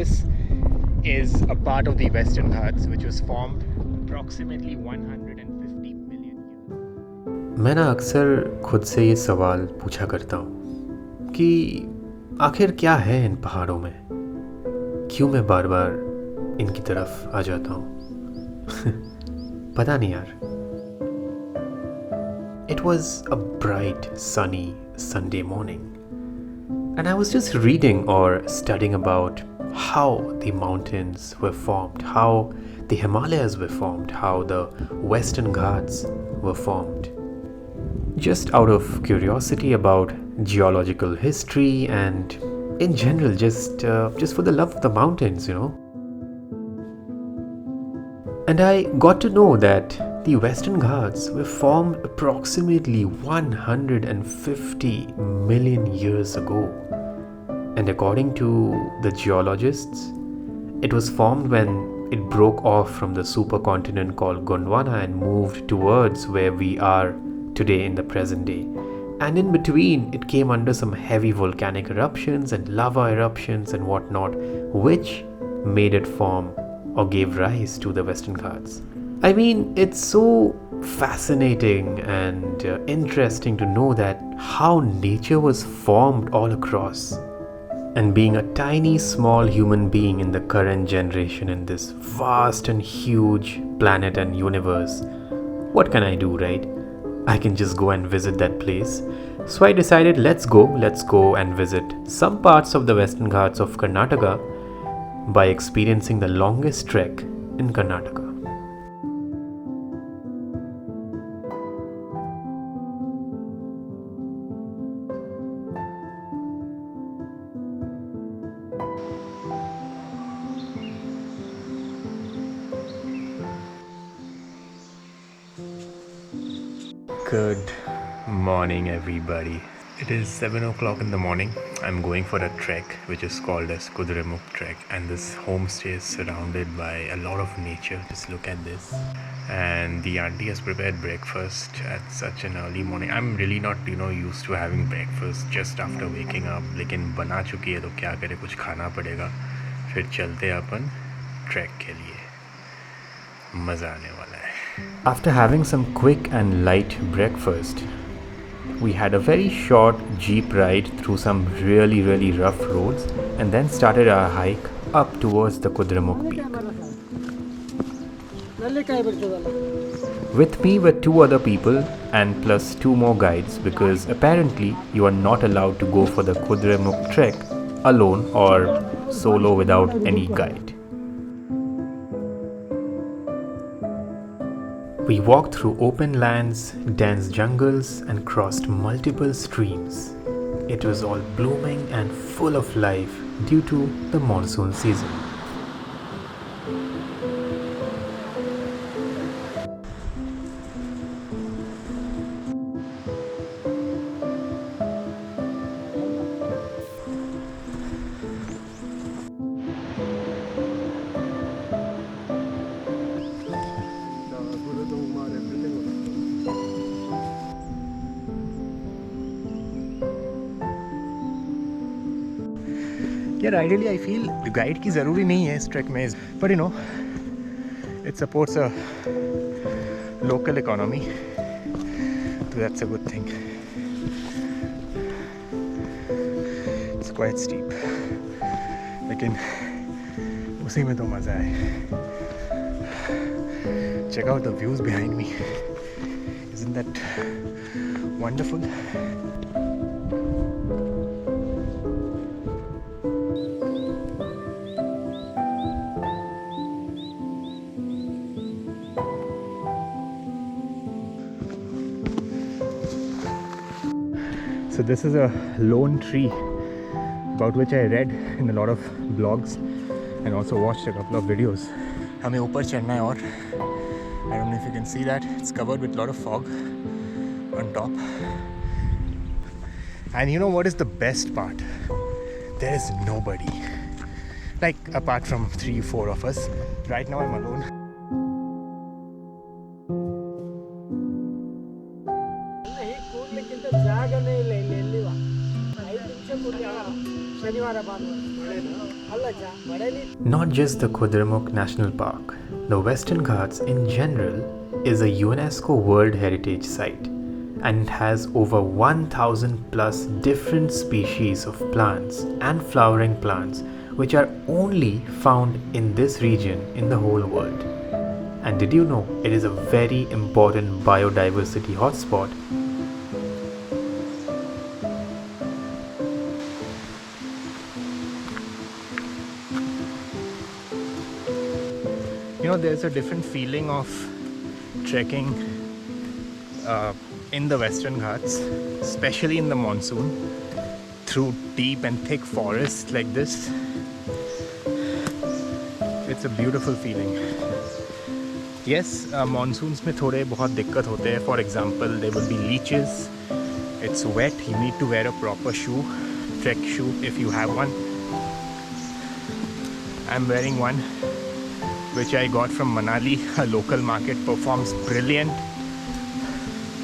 this is a part of the Western Ghats which was formed approximately 150 million years. मैं ना अक्सर खुद से ये सवाल पूछा करता हूँ कि आखिर क्या है इन पहाड़ों में, क्यों मैं बार बार इनकी तरफ आ जाता हूँ। पता नहीं यार। It was a bright, sunny Sunday morning, and I was just reading or studying about how the mountains were formed, how the Himalayas were formed, how the Western Ghats were formed. Just out of curiosity about geological history and in general, just for the love of the mountains, you know. And I got to know that the Western Ghats were formed approximately 150 million years ago. And according to the geologists, it was formed when it broke off from the supercontinent called Gondwana and moved towards where we are today in the present day. And in between, it came under some heavy volcanic eruptions and lava eruptions and whatnot, which made it form or gave rise to the Western Ghats. I mean, it's so fascinating and interesting to know that how nature was formed all across. And being a tiny small human being in the current generation in this vast and huge planet and universe, what can I do, right? I can just go and visit that place. So I decided let's go and visit some parts of the Western Ghats of Karnataka by experiencing the longest trek in Karnataka. Good morning, everybody. It is 7 o'clock in the morning. I'm going for a trek which is called as Kudremukh Trek, and this homestay is surrounded by a lot of nature. Just look at this. And the auntie has prepared breakfast at such an early morning. I'm really not used to having breakfast just after waking up, लेकिन बना चुकी है तो क्या करे, कुछ खाना पड़ेगा. फिर चलते हैं अपन ट्रैक के लिए. मज़ा आने वाला है. After having some quick and light breakfast, we had a very short jeep ride through some really rough roads and then started our hike up towards the Kudremukh peak. With me were 2 other people and plus 2 more guides, because apparently you are not allowed to go for the Kudremukh Trek alone or solo without any guide. We walked through open lands, dense jungles, and crossed multiple streams. It was all blooming and full of life due to the monsoon season. यार ideally I feel guide की ज़रूरी नहीं है इस track में, but it supports a local economy, so that's a good thing. It's quite steep, लेकिन उसी में तो मज़ा है. Check out the views behind me. Isn't that wonderful? So this is a lone tree about which I read in a lot of blogs and also watched a couple of videos. हमें ऊपर चढ़ना है और I don't know if you can see that, it's covered with a lot of fog on top. And you know what is the best part? There is nobody. Like apart from 3-4 of us. Right now I'm alone. Not just the Kudremukh National Park, the Western Ghats in general is a UNESCO World Heritage Site and has over 1000 plus different species of plants and flowering plants which are only found in this region in the whole world. And did you know it is a very important biodiversity hotspot? You know, there's a different feeling of trekking in the Western Ghats, especially in the monsoon, through deep and thick forests like this. It's a beautiful feeling. Yes, monsoons में थोड़े बहुत दिक्कत होते हैं. For example, there will be leeches. It's wet. You need to wear a proper shoe, trek shoe if you have one. I'm wearing one which I got from Manali. A local market, performs brilliant.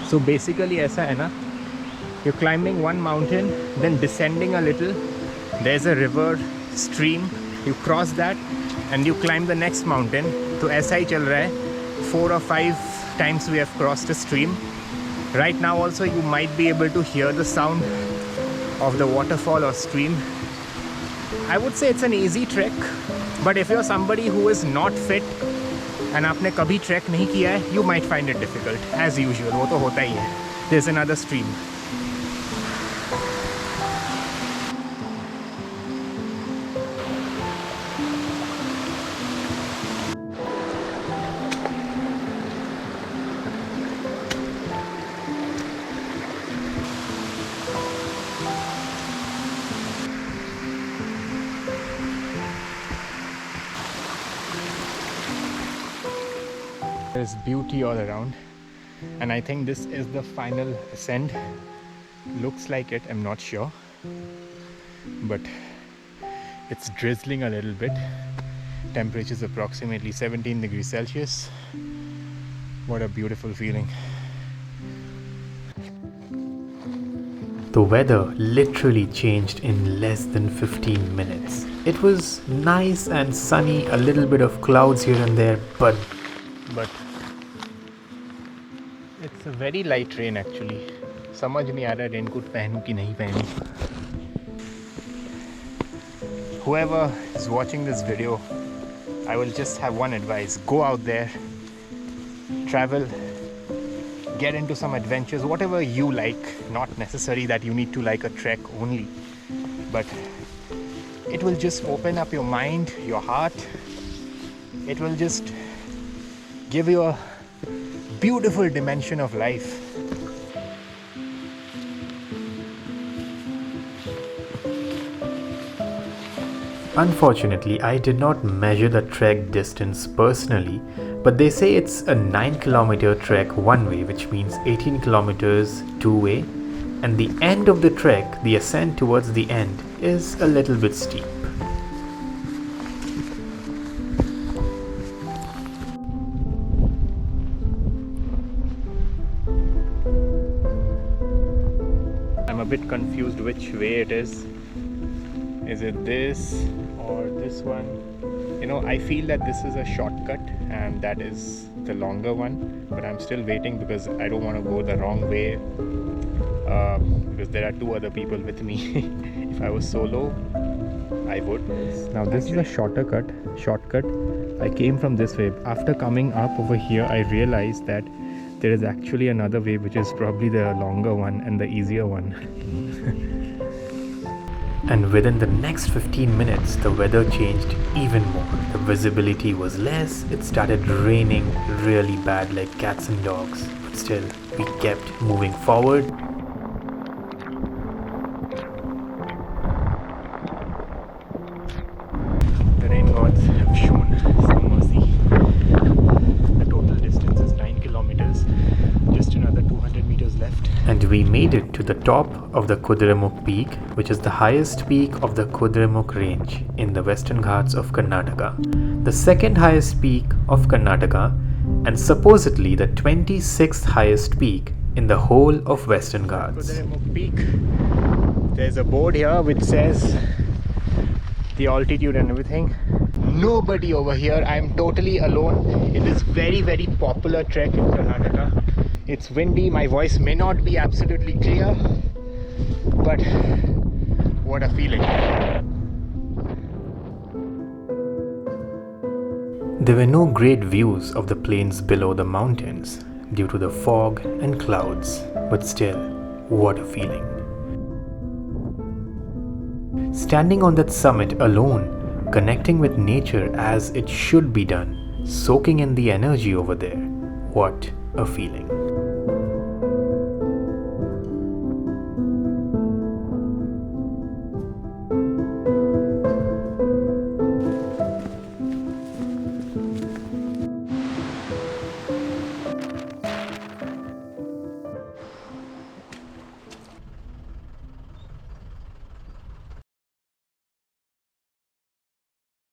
So basically ऐसा है ना, you're climbing one mountain, then descending a little. There's a river, stream. You cross that and you climb the next mountain. तो ऐसा ही चल रहा है. 4 or 5 times we have crossed a stream. Right now also you might be able to hear the sound of the waterfall or stream. I would say it's an easy trek, but if you're somebody who is not fit and आपने कभी trek नहीं किया है, you might find it difficult as usual. वो तो होता ही है. There's another stream. There's beauty all around, and I think this is the final ascent. Looks like it, I'm not sure, but it's drizzling a little bit. Temperature is approximately 17 degrees Celsius. What a beautiful feeling. The weather literally changed in less than 15 minutes. It was nice and sunny, a little bit of clouds here and there, but it's a very light rain actually. समझ नहीं आ रहा raincoat पहनूं कि नहीं पहनूं. Whoever is watching this video, I will just have one advice. Go out there, travel, get into some adventures, whatever you like. Not necessary that you need to like a trek only, but it will just open up your mind, your heart. It will just give you a beautiful dimension of life. unfortunately, I did not measure the trek distance personally, but they say it's a 9-kilometer trek one way, which means 18 kilometers two-way, and the end of the trek, the ascent towards the end, is a little bit steep. I'm a bit confused which way it is. Is it this or this one? You know, I feel that this is a shortcut and that is the longer one, but I'm still waiting because I don't want to go the wrong way, because there are two other people with me. If I was solo, I would. Now this is a shortcut. I came from this way. After coming up over here, I realized that there is actually another way, which is probably the longer one and the easier one. And within the next 15 minutes, the weather changed even more. The visibility was less, it started raining really bad like cats and dogs. But still, we kept moving forward. The rain gods have shown some mercy. The total distance is 9 kilometers, just another 200 meters left. And we made it to the top of the Kudremukh peak, which is the highest peak of the Kudremukh range in the Western Ghats of Karnataka, the second highest peak of Karnataka, and supposedly the 26th highest peak in the whole of Western Ghats. Kudremukh Peak. There's a board here which says the altitude and everything. Nobody over here. I'm totally alone in this very, very popular trek in Karnataka. It's windy. My voice may not be absolutely clear, but what a feeling. There were no great views of the plains below the mountains due to the fog and clouds, but still, what a feeling. Standing on that summit alone, connecting with nature as it should be done, soaking in the energy over there, what a feeling.